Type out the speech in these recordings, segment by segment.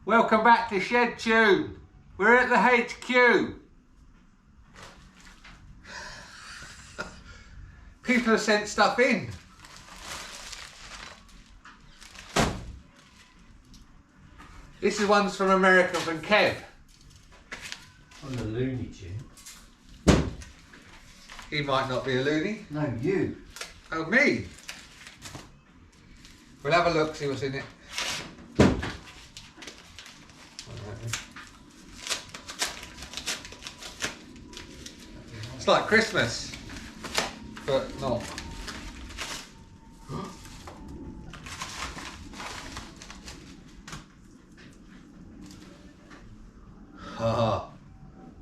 Welcome back to Shedtune. We're at the HQ. People have sent stuff in. This is one's from America from Kev. On the Looney Tune. He might not be a loony. No, you. Oh, me? We'll have a look, see what's in it. It's like Christmas, but not.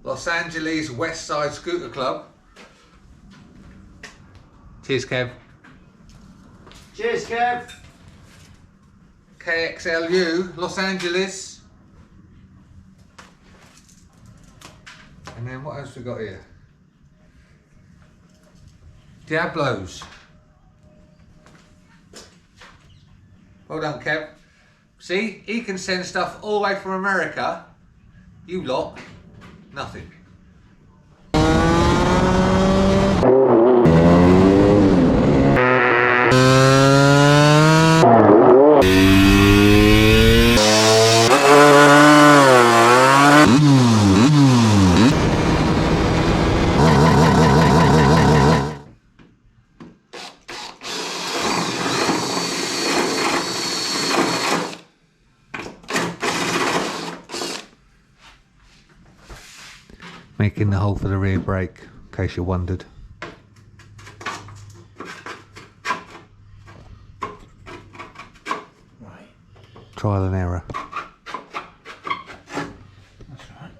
Los Angeles West Side Scooter Club. Cheers, Kev. Cheers, Kev. KXLU, Los Angeles. And then what else we got here? Diablos. Well done, Kev. See, he can send stuff all the way from America. You lot, nothing. Making the hole for the rear brake, in case you wondered. Right. Trial and error. That's right.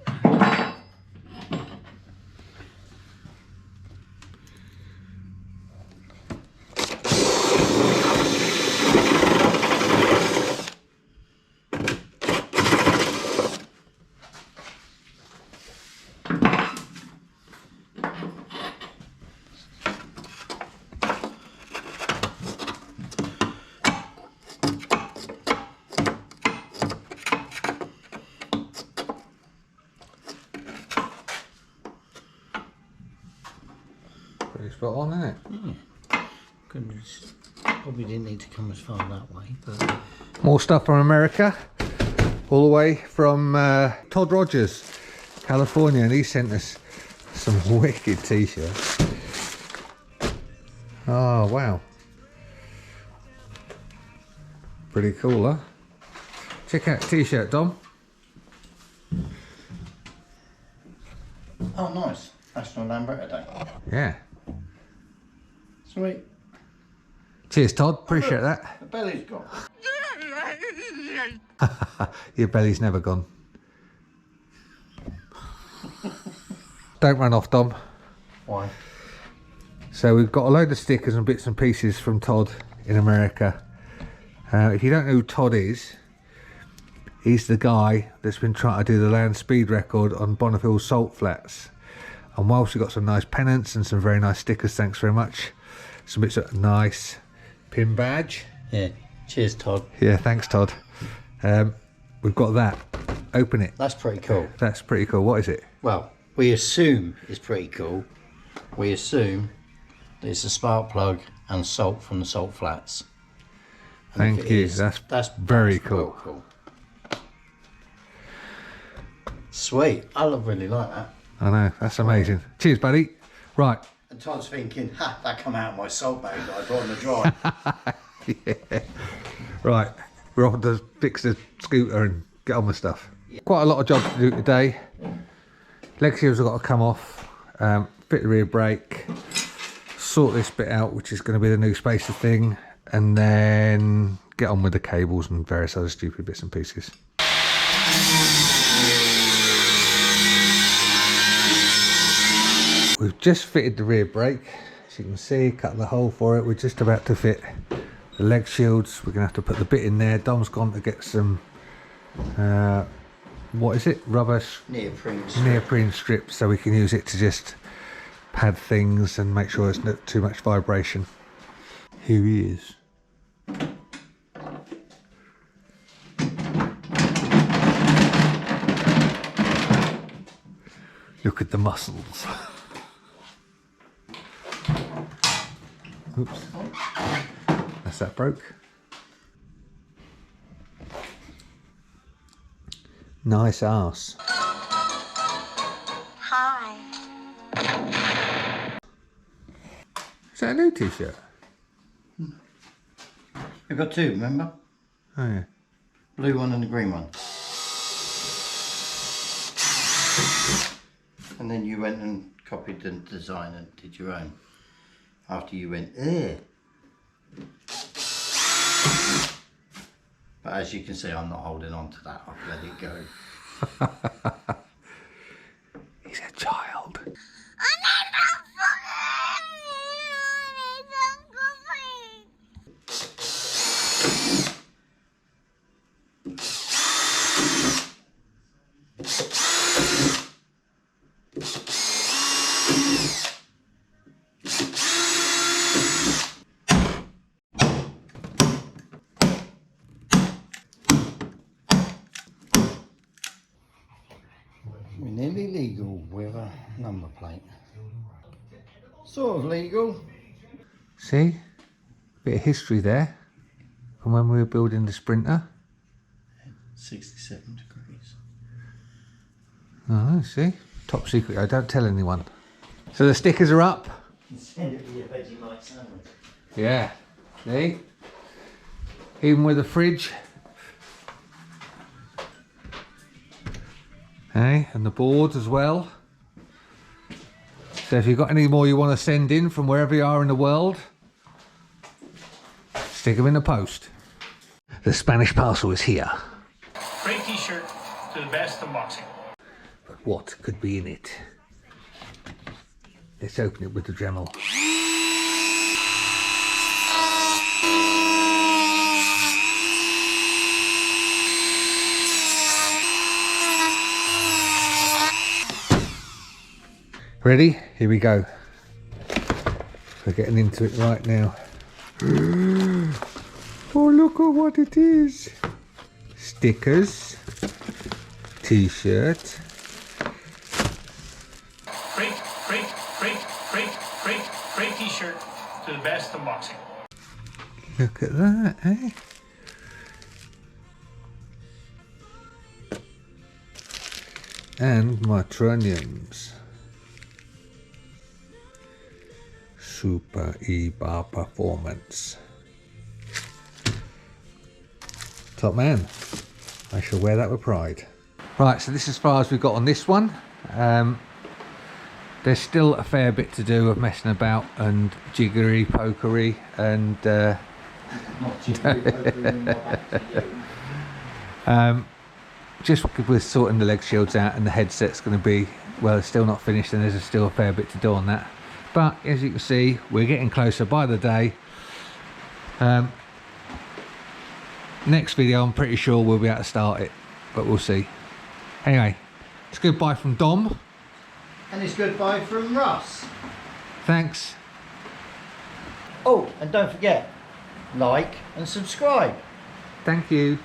Pretty spot on, isn't it? Goodness. Probably didn't need to come as far that way, but More stuff from America, all the way from Todd Rogers, California, and he sent us some wicked t-shirts. Oh wow, pretty cool, huh? Check out the t-shirt, Dom. oh, nice. National Lambretta Day. Yeah. Sweet. Cheers, Todd. Appreciate that. The belly's gone. Your belly's never gone. Don't run off, Dom. Why? So we've got a load of stickers and bits and pieces from Todd in America. If you don't know who Todd is, he's the guy that's been trying to do the land speed record on Bonneville Salt Flats. And whilst we've got some nice pennants and some very nice stickers, thanks very much. Some bits of nice pin badge. Yeah. Cheers, Todd. Yeah, thanks, Todd. We've got that. Open it. That's pretty cool. That's pretty cool. What is it? Well, we assume it's pretty cool. We assume that it's a spark plug and salt from the salt flats. And Thank you. That's very cool. Real cool. Sweet. I really like that. I know. That's amazing. Cheers, buddy. Right. And Todd's thinking, ha, that come out of my salt bag that I brought on the drive. Yeah. Right. We're off to fix the scooter and get on with stuff. Yeah. Quite a lot of jobs to do today. Leg shields have got to come off. Fit the rear brake. Sort this bit out, which is going to be the new spacer thing. And then get on with the cables and various other stupid bits and pieces. We've just fitted the rear brake, as you can see, cut the hole for it. We're just about to fit the leg shields. We're gonna have to put the bit in there. Dom's gone to get some, what is it? Rubber neoprene strips, so we can use it to just pad things and make sure there's not too much vibration. Here he is. Look at the muscles. Oops. That's that broke. Nice ass. Hi. Is that a new t-shirt? We've got two, remember? Oh yeah. Blue one and the green one. And then you went and copied the design and did your own. After you went, eh. But as you can see, I'm not holding on to that. I've let it go. He's a child. We're nearly legal with a number plate. Sort of legal. See? Bit of history there. From when we were building the Sprinter. 67 degrees. Oh, see? Top secret. I don't tell anyone. So the stickers are up. Send it with your Vegemite sandwich. Yeah. See? Even with the fridge. Hey, and the boards as well. So if you've got any more you want to send in from wherever you are in the world, stick them in the post. The Spanish parcel is here. Great t-shirt to the best unboxing. But what could be in it? Let's open it with the Dremel. Ready? Here we go. We're getting into it right now. Oh, look at what it is. Stickers. T-shirt. Great t-shirt to the best unboxing. Look at that, eh? And my trunnions. Super E-bar performance. Top man. I shall wear that with pride. Right, so this is as far as we've got on this one. There's still a fair bit to do of messing about and jiggery pokery and just with sorting the leg shields out, and the headset's going to be, well, it's still not finished and there's still a fair bit to do on that. But as you can see, we're getting closer by the day. Next video, I'm pretty sure we'll be able to start it, but we'll see. Anyway, it's goodbye from Dom. And it's goodbye from Russ. Thanks. Oh, and don't forget, like and subscribe. Thank you.